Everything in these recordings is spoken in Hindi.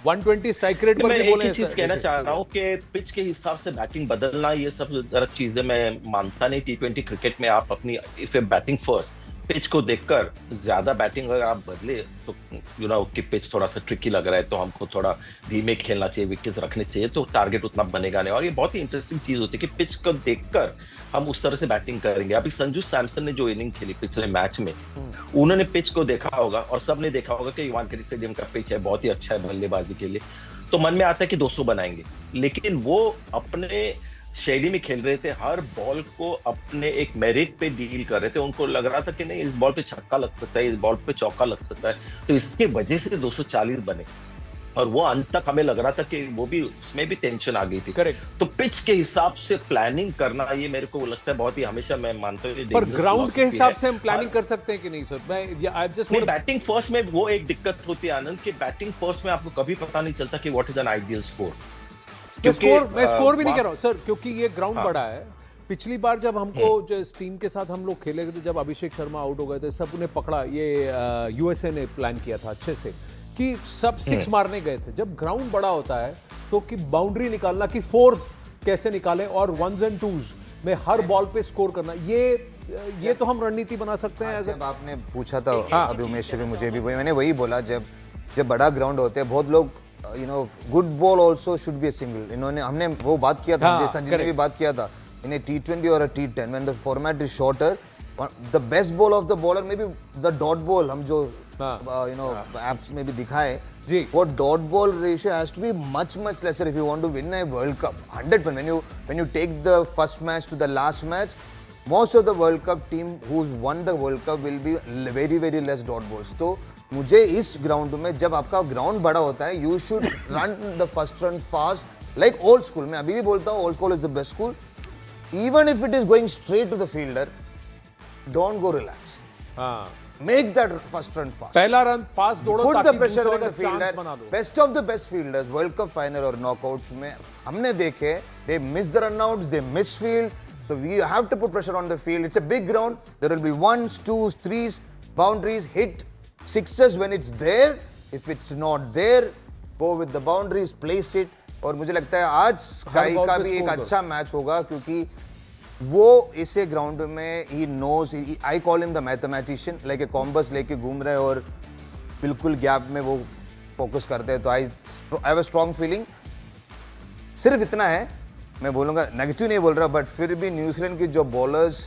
120 स्ट्राइक रेट पर मैं भी एक बोले ही हैं चीज सर। कहना चाह रहा हूँ कि पिच के हिसाब से बैटिंग बदलना, ये सब गलत चीज है। मैं मानता नहीं। T20 क्रिकेट में आप अपनी if A batting first, pitch को देखकर ज्यादा बैटिंग अगर आप बदले तो कि पिच थोड़ा सा ट्रिकी लग रहा है तो हमको थोड़ा धीमे खेलना चाहिए, विकेट्स रखने चाहिए, तो टारगेट उतना बनेगा नहीं। और ये बहुत ही इंटरेस्टिंग चीज होती है कि पिच को देखकर हम उस तरह से बैटिंग करेंगे। अभी संजू सैमसन ने जो इनिंग खेली पिछले मैच में, उन्होंने पिच को देखा होगा और सबने देखा होगा कि वानखेड़े स्टेडियम का पिच है, बहुत ही अच्छा है बल्लेबाजी के लिए। तो मन में आता है कि 200 बनाएंगे, लेकिन वो अपने शैली में खेल रहे थे। हर बॉल को अपने एक मेरिट पे डील कर रहे थे। उनको लग रहा था कि नहीं, इस बॉल पे छक्का लग सकता है, इस बॉल पे चौका लग सकता है, तो इसके वजह से 240 बने। और वो अंत तक हमें लग रहा था कि वो भी, उसमें भी टेंशन आ गई थी। करेक्ट। तो पिच के हिसाब से प्लानिंग करना, ये मेरे को लगता है बहुत ही, हमेशा मैं मानता हूँ पर ग्राउंड के हिसाब से हम प्लानिंग कर सकते हैं कि नहीं सर? मैं आई जस्ट नहीं, बैटिंग फर्स्ट में वो एक दिक्कत होती है आनंद, कि बैटिंग फर्स्ट में आपको कभी पता नहीं चलता कि what is an ideal score. मैं स्कोर भी नहीं कह रहा हूँ सर, क्योंकि ये ग्राउंड बड़ा है। पिछली बार जब हमको जो इस टीम के साथ हम लोग खेले थे, जब अभिषेक शर्मा आउट हो गए थे, सब ने पकड़ा, ये यूएसए ने प्लान किया था अच्छे से कि सब 6 मारने गए थे। जब ग्राउंड बड़ा होता है तो कि बाउंड्री निकालना, कि फोर्स कैसे निकालें और 1s and 2s में हर बॉल पे स्कोर करना, ये तो हम रणनीति बना सकते हैं। जब आपने पूछा था अभी उमेश से भी, मुझे भी मैंने वही बोला, जब बड़ा ग्राउंड होते हैं, बहुत लोग good ball also should be a single. हमने वो बात किया था, संजय ने भी बात किया था, इन ए T20 और T10 when the format is shorter, the best ball of the bowler may be the dot ball. हम जो एप्स में भी दिखाए, वो dot ball ratio has to be much lesser if you want to win a world cup 100%। When you take the first match to the last match, most of the World Cup team who's won the World Cup will be very less dot balls। तो मुझे इस ग्राउंड में, जब आपका ग्राउंड बड़ा होता है, you should run the first run fast like old school। मैं अभी भी बोलता हूँ old school is the best school। Even if it is going straight to the fielder, don't go relax। Make that first run fast। पहला रन फास्ट दौड़ो, Put the ताकि pressure दूसरे on का the fielder। चांस बना दो। Best of the best fielders World Cup final और knockouts में हमने देखे, they miss the runouts, they miss field। So we have to put pressure on the field। It's a big ground. There will be 1s, 2s, 3s, boundaries, hit 6s when it's there। If it's not there, go with the boundaries, place it। और मुझे लगता है आज स्काई का भी एक अच्छा मैच होगा, क्योंकि वो इसे ग्राउंड में ही knows। I call him the mathematician, like a compass लेके घूम रहे हैं और बिल्कुल गैप में वो फोकस करते हैं। तो I have a strong feeling। सिर्फ इतना है, मैं बोलूँगा, नेगेटिव नहीं बोल रहा, बट फिर भी न्यूजीलैंड की जो बॉलर्स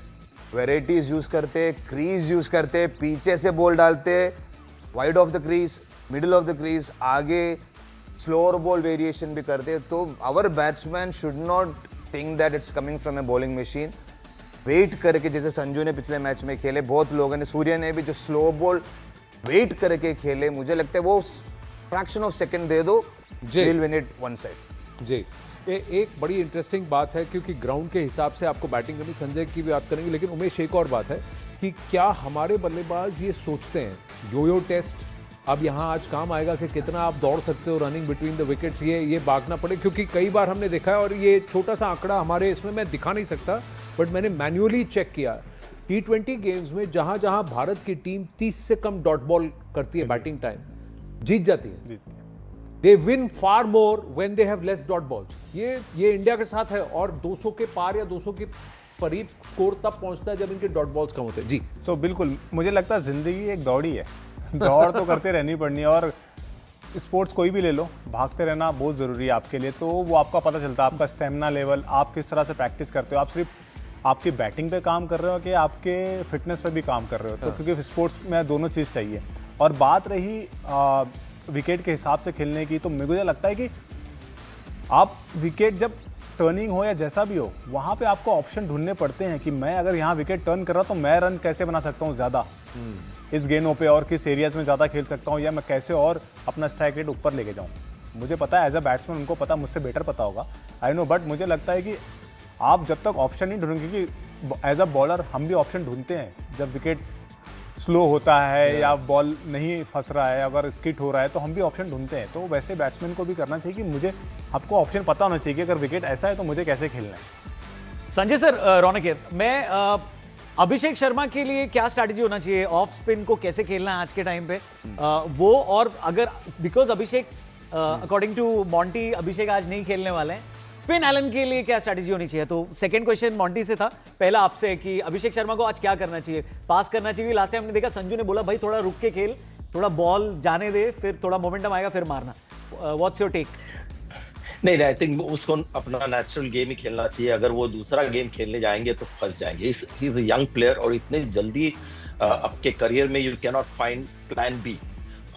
वेराइटीज यूज़ करते हैं, क्रीज यूज़ करते हैं, पीछे से बॉल डालते हैं, wide of the crease, middle of the crease, आगे स्लोअर बॉल वेरिएशन भी करते हैं। तो our batsman should not think that it's coming from a bowling machine. Wait करके, जैसे संजू ने पिछले मैच में खेले, बहुत लोगों ने, सूर्य ने भी जो स्लो बॉल वेट करके खेले, मुझे लगता है वो फ्रैक्शन ऑफ सेकेंड दे दो, will win it one side. जी, एक बड़ी इंटरेस्टिंग बात है, क्योंकि ग्राउंड के हिसाब से आपको बैटिंग करनी, संजय की भी बात करेंगे, लेकिन उमेश एक और बात है कि क्या हमारे बल्लेबाज ये सोचते हैं यो टेस्ट अब यहाँ आज काम आएगा कि कितना आप दौड़ सकते हो रनिंग बिटवीन द विकेट्स, ये भागना पड़े? क्योंकि कई बार हमने देखा है, और ये छोटा सा आंकड़ा हमारे इसमें मैं दिखा नहीं सकता, बट मैंने मैन्युअली चेक किया, T20 गेम्स में जहाँ जहाँ भारत की टीम 30 से कम डॉट बॉल करती है बैटिंग टाइम, जीत जाती है। They win far more when they have less dot balls। ये इंडिया के साथ है, और 200 के पार या 200 के करीब स्कोर तब पहुंचता है जब इनके डॉट बॉल्स कम होते हैं। जी बिल्कुल, मुझे लगता है जिंदगी एक दौड़ ही है। दौड़ तो करते रहनी पड़नी है, और स्पोर्ट्स कोई भी ले लो, भागते रहना बहुत ज़रूरी है आपके लिए। तो वो आपका पता चलता है, आपका स्टेमिना लेवल, आप किस तरह से प्रैक्टिस करते हो, आप सिर्फ आपकी बैटिंग पे काम कर रहे हो कि आपके फिटनेस पे भी काम कर रहे हो। तो क्योंकि स्पोर्ट्स में दोनों चीज़ चाहिए। और बात रही विकेट के हिसाब से खेलने की, तो मुझे लगता है कि आप विकेट जब टर्निंग हो या जैसा भी हो, वहाँ पे आपको ऑप्शन ढूंढने पड़ते हैं कि मैं अगर यहाँ विकेट टर्न कर रहा तो मैं रन कैसे बना सकता हूँ ज़्यादा इस गेंदों पे, और किस एरियाज में ज़्यादा खेल सकता हूँ, या मैं कैसे और अपना स्ट्राइक रेट ऊपर लेके जाऊँ। मुझे पता है एज अ बैट्समैन, उनको पता, मुझसे बेटर पता होगा, आई नो। बट मुझे लगता है कि आप जब तक ऑप्शन नहीं ढूंढेंगे, क्योंकि एज अ बॉलर हम भी ऑप्शन ढूंढते हैं जब विकेट स्लो होता है या बॉल नहीं फंस रहा है, अगर स्किट हो रहा है, तो हम भी ऑप्शन ढूंढते हैं। तो वैसे बैट्समैन को भी करना चाहिए कि मुझे, आपको ऑप्शन पता होना चाहिए कि अगर विकेट ऐसा है तो मुझे कैसे खेलना है। संजय सर, रौनक है, मैं अभिषेक शर्मा के लिए क्या स्ट्रैटेजी होना चाहिए, ऑफ स्पिन को कैसे खेलना है आज के टाइम पे, वो, और अगर because Abhishek according to Monty Abhishek आज नहीं खेलने वाले हैं। फिन एलन के लिए क्या स्ट्रैटेजी होनी चाहिए? तो सेकंड क्वेश्चन मॉन्टी से था, पहला आपसे कि अभिषेक शर्मा को आज क्या करना चाहिए? पास करना चाहिए? लास्ट टाइम हमने देखा संजू ने बोला भाई थोड़ा रुक के खेल, थोड़ा बॉल जाने दे, फिर थोड़ा मोमेंटम आएगा फिर मारना। What's your take? नहीं, आई थिंक उसको अपना नेचुरल गेम ही खेलना चाहिए। अगर वो दूसरा गेम खेलने जाएंगे तो फंस जाएंगे। He is a young player और इतने जल्दी आपके करियर में you can not find plan B.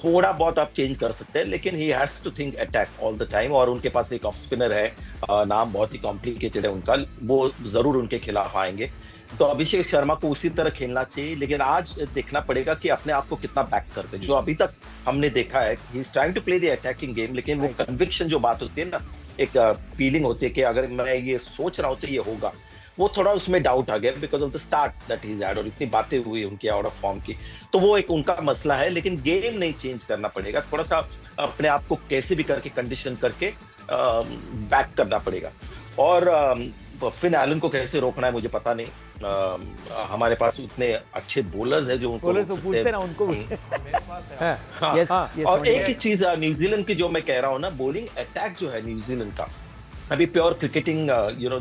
थोड़ा बहुत आप चेंज कर सकते हैं, लेकिन he has to think attack all the time. और उनके पास एक ऑफ स्पिनर है, नाम बहुत ही कॉम्प्लिकेटेड है उनका, वो जरूर उनके खिलाफ आएंगे। तो अभिषेक शर्मा को उसी तरह खेलना चाहिए, लेकिन आज देखना पड़ेगा कि अपने आप को कितना बैक करते हैं। जो अभी तक हमने देखा है, he is trying to play the attacking game, लेकिन वो कन्विक्शन जो बात होती है ना, एक फीलिंग होती है कि अगर मैं ये सोच रहा हूँ तो ये होगा, वो थोड़ा उसमें डाउट आ गया because of the start that he had, और इतनी बातें हुई उनकी आउट ऑफ फॉर्म की। तो वो एक उनका मसला है, लेकिन गेम नहीं चेंज करना पड़ेगा। थोड़ा सा अपने आप को कैसे भी करके कंडीशन करके बैक करना पड़ेगा। और फिन एलन को कैसे रोकना है मुझे पता नहीं। हमारे पास उतने अच्छे बॉलर्स हैं जो उनको पूछते ना, उनको पूछते हैं। हाँ, Yes, हाँ, yes, और Monica. एक ही चीज न्यूजीलैंड की जो मैं कह रहा हूँ ना, बॉलिंग अटैक जो है न्यूजीलैंड का, अभी प्योर क्रिकेटिंग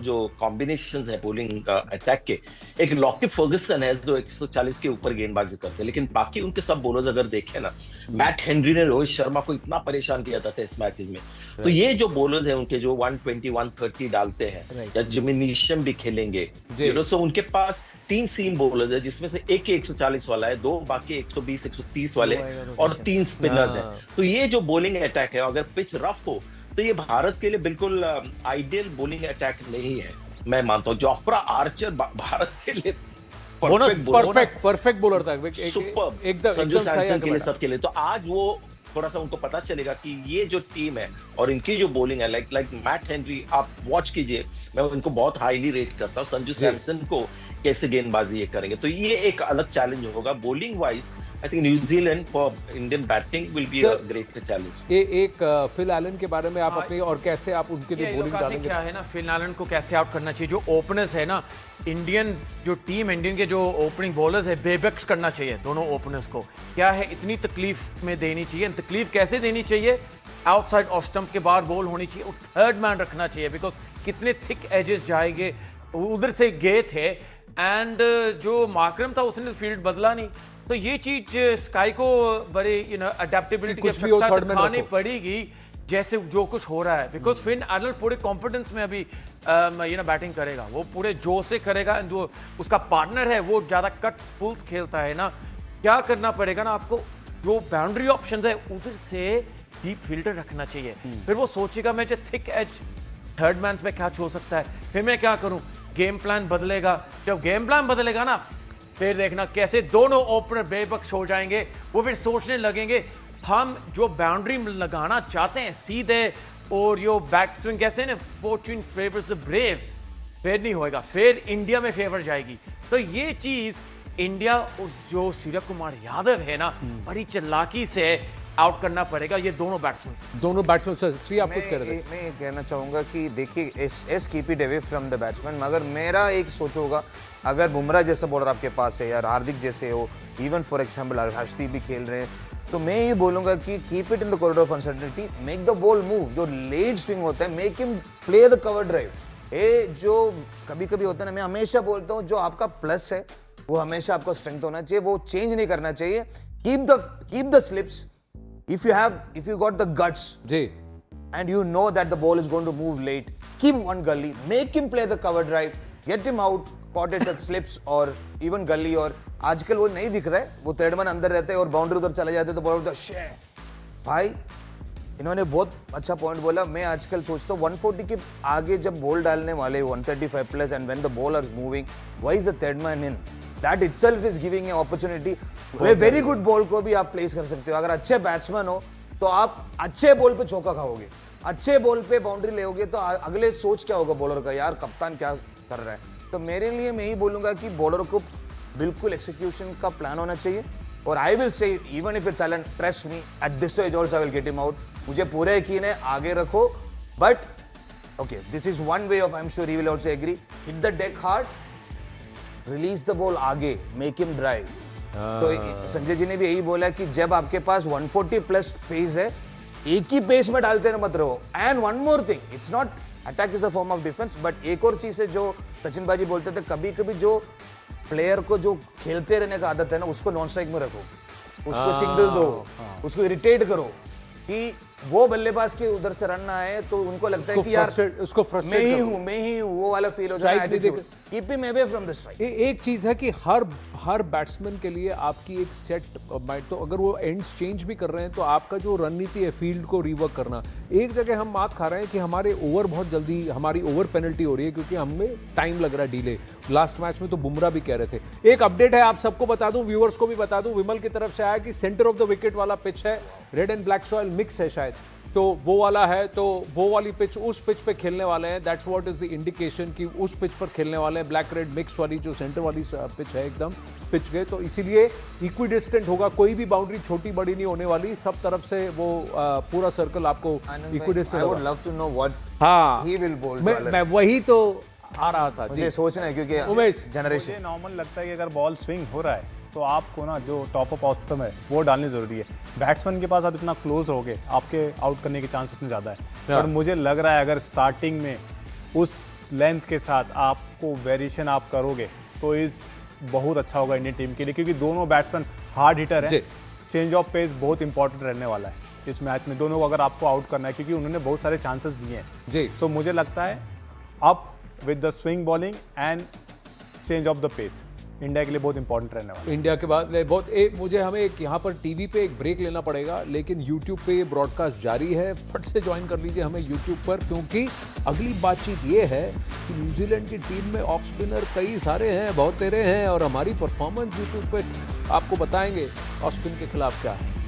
जो कॉम्बिनेशंस है बॉलिंग अटैक के, एक लॉकी फर्गसन है जो 140 के ऊपर गेंदबाजी करते हैं, लेकिन बाकी उनके सब बॉलर्स अगर देखें ना, मैट हेनरी ने रोहित शर्मा को इतना परेशान किया था टेस्ट मैचेस में। तो ये जो बॉलर्स हैं उनके जो 120 130 डालते हैं, या जिमिनेशन भी खेलेंगे, सो उनके पास 3 सीम बॉलर्स है, जिसमें से एक ही 140 वाला है, 2 बाकी 120 130 वाले, और 3 स्पिनर्स हैं। तो ये जो बॉलिंग अटैक है, अगर पिच रफ हो तो ये भारत के लिए बिल्कुल आइडियल बॉलिंग अटैक नहीं है, मैं मानता हूँ। जोफ्रा आर्चर भारत के लिए परफेक्ट बॉलर था, एकदम संजू सैमसन के लिए, सबके लिए। तो आज वो थोड़ा सा उनको पता चलेगा कि ये जो टीम है और इनकी जो बॉलिंग है, लाइक मैट हेनरी, आप वॉच कीजिए, मैं उनको बहुत हाईली रेट करता हूँ। संजू सैमसन को कैसे गेंदबाजी ये करेंगे, तो ये एक अलग चैलेंज होगा bowling wise. I think New Zealand for Indian batting will be a great challenge. एक फिल एलन के बारे में आप अपनी, और कैसे आप उनके लिए बॉलिंग डालेंगे? क्या है ना, फिल एलन को कैसे आउट करना चाहिए। जो ओपनर्स है ना, इंडियन के जो ओपनिंग बॉलर्स है, बेबक्स करना चाहिए दोनों ओपनर्स को। क्या है, इतनी तकलीफ में देनी चाहिए। तकलीफ कैसे देनी चाहिए? आउटसाइड ऑफ स्टंप के बाहर बॉल होनी चाहिए और थर्ड मैन रखना चाहिए, बिकॉज कितने थिक एजेस जाएंगे, उधर से गए थे। एंड जो मार्करम था उसने फील्ड बदला नहीं, तो ये चीज स्काई को बड़ी अडेप्टेबिलिटी की आवश्यकता दिखानी पड़ेगी, जैसे जो कुछ हो रहा है। बिकॉज फिन एलन पूरे कॉन्फिडेंस में अभी बैटिंग करेगा, वो पूरे जोश से करेगा। एंड जो उसका पार्टनर है वो ज्यादा कट पुल्स खेलता है ना, क्या करना पड़ेगा ना आपको, जो बाउंड्री ऑप्शंस है उधर से डीप फील्डर रखना चाहिए। फिर वो सोचेगा मैं जो थिक एज थर्ड मैन में क्या छो सकता है, फिर मैं क्या करूं, गेम प्लान बदलेगा। जब गेम प्लान बदलेगा ना, फिर देखना कैसे दोनों ओपनर बेबक्स हो जाएंगे। वो फिर सोचने लगेंगे हम जो बाउंड्री लगाना चाहते हैं सीधे, और यो बैक स्विंग कैसे ना, फॉर्च्यून फेवर्स द ब्रेव, फिर नहीं होएगा, फिर इंडिया में फेवर जाएगी। तो ये चीज इंडिया, उस जो सूर्य कुमार यादव है ना, बड़ी चालाकी से आउट करना पड़ेगा ये दोनों बैट्समैन। श्री आप कुछ कह रहे थे? मैं ये कहना चाहूंगा कि देखिए, S keep it away from the batsman. मगर मेरा एक सोच होगा, अगर बुमराह जैसा बॉलर आपके पास है, या हार्दिक जैसे हो, इवन फॉर एग्जाम्पल हर्षदीप भी खेल रहे हैं, तो मैं ये बोलूंगा कि keep it in the corridor of uncertainty, make the ball move. जो लेट स्विंग होता है, make him play the cover drive. ये जो कभी कभी होता है ना, मैं हमेशा बोलता हूँ, जो आपका प्लस है वो हमेशा आपका स्ट्रेंथ होना चाहिए, वो चेंज नहीं करना चाहिए। Keep the slips. If you got the guts, and you know that the ball is going to move late, keep one gully, make him play the cover drive, get him out, caught it at slips or even gully। और आजकल वो नहीं दिख रहा है, वो थर्ड मैन अंदर रहते हैं और बाउंड्री उधर चले जाते हैं, तो बॉलर शे भाई, इन्होंने बहुत अच्छा पॉइंट बोला। मैं आजकल सोचता हूँ 140 के आगे जब बॉल डालने वाले 135 plus, and when the ball are moving, why is the third man in? That itself is giving a opportunity. Very good ball को भी आप प्लेस कर सकते हो। अगर अच्छे बैट्समैन हो तो आप अच्छे बॉल पे चौका खाओगे, अच्छे बॉल पे बाउंड्री लेओगे, तो अगले सोच क्या होगा बॉलर का, यार कप्तान क्या कर रहा है। तो मेरे लिए मैं यही बोलूंगा कि बॉलर को बिल्कुल एक्सिक्यूशन का प्लान होना चाहिए। और I will say even if it's Allen, trust me, at this stage also I will get him out. मुझे पूरा यकीन है, आगे रखो। But okay, this is one way of, I am sure he will also agree, hit the deck hard, release the ball आगे, मेक हिम ड्राइव। तो संजय जी ने भी यही बोला कि जब आपके पास 140 प्लस पेस है, एक ही पेस में डालते मत रहो। And one more thing, it's not attack is the form of defence, but एक और चीज है जो सचिन भाई बोलते थे, कभी कभी जो प्लेयर को जो खेलते रहने का आदत है ना, उसको नॉन स्ट्राइक में रखो, उसको सिंगल दो, उसको इरिटेट करो कि वो बल्लेबाज के उधर से रन आए तो उनको लगता है कि यार उसको मैं ही हूं, वो वाला फील हो जाता है। Keep him away from the strike. एक चीज है कि हर बैट्समैन के लिए आपकी एक सेट माइंड, तो अगर वो एंड्स चेंज भी कर रहे हैं तो आपका जो रणनीति है फील्ड को रिवर्क करना। एक जगह हम बात खा रहे हैं कि हमारे ओवर बहुत जल्दी, हमारी ओवर पेनल्टी हो रही है क्योंकि हमें टाइम लग रहा है, डिले। लास्ट मैच में तो बुमराह भी कह रहे थे। एक अपडेट है, आप सबको बता दूं, व्यूअर्स को भी बता दूं, विमल की तरफ से आया कि सेंटर ऑफ द विकेट वाला पिच है, red and black soil mix है शायद, तो वो वाला है, तो वो वाली पिच, उस पिच पे खेलने वाले हैं। That's what is the indication कि उस पिच पर खेलने वाले हैं। ब्लैक रेड मिक्स वाली जो सेंटर वाली पिच है एकदम पिच गए, तो इसीलिए इक्विडिस्टेंट होगा, कोई भी बाउंड्री छोटी बड़ी नहीं होने वाली, सब तरफ से वो पूरा सर्कल आपको equidistant. I would love to know what हाँ, ही विल बोल। मैं वही तो आ रहा था मुझे सोचना है क्योंकि उमेश जनरेशन मुझे नॉर्मल लगता है कि अगर बॉल स्विंग हो रहा है तो आपको ना जो टॉप ऑफ ऑस्टम है वो डालनी जरूरी है। बैट्समैन के पास आप इतना क्लोज रहोगे, आपके आउट करने के चांस उतने ज़्यादा है। पर मुझे लग रहा है अगर स्टार्टिंग में उस लेंथ के साथ आपको वेरिएशन आप करोगे तो इस बहुत अच्छा होगा इंडियन टीम के लिए, क्योंकि दोनों बैट्समैन हार्ड हिटर हैं। चेंज ऑफ पेस बहुत इंपॉर्टेंट रहने वाला है इस मैच में, दोनों को अगर आपको आउट करना है, क्योंकि उन्होंने बहुत सारे चांसेस दिए हैं जी। सो मुझे लगता है up with the swing bowling and change of the pace India के लिए बहुत इंपॉर्टेंट रहने वाला है। इंडिया के बाद मुझे हमें एक यहाँ पर टीवी पे एक ब्रेक लेना पड़ेगा, लेकिन यूट्यूब पे ये ब्रॉडकास्ट जारी है। फट से ज्वाइन कर लीजिए हमें यूट्यूब पर, क्योंकि अगली बातचीत ये है कि न्यूजीलैंड की टीम में ऑफ स्पिनर कई सारे हैं, बहुत तेरे हैं, और हमारी परफॉर्मेंस यूट्यूब पे आपको बताएंगे ऑफ स्पिन के खिलाफ क्या है।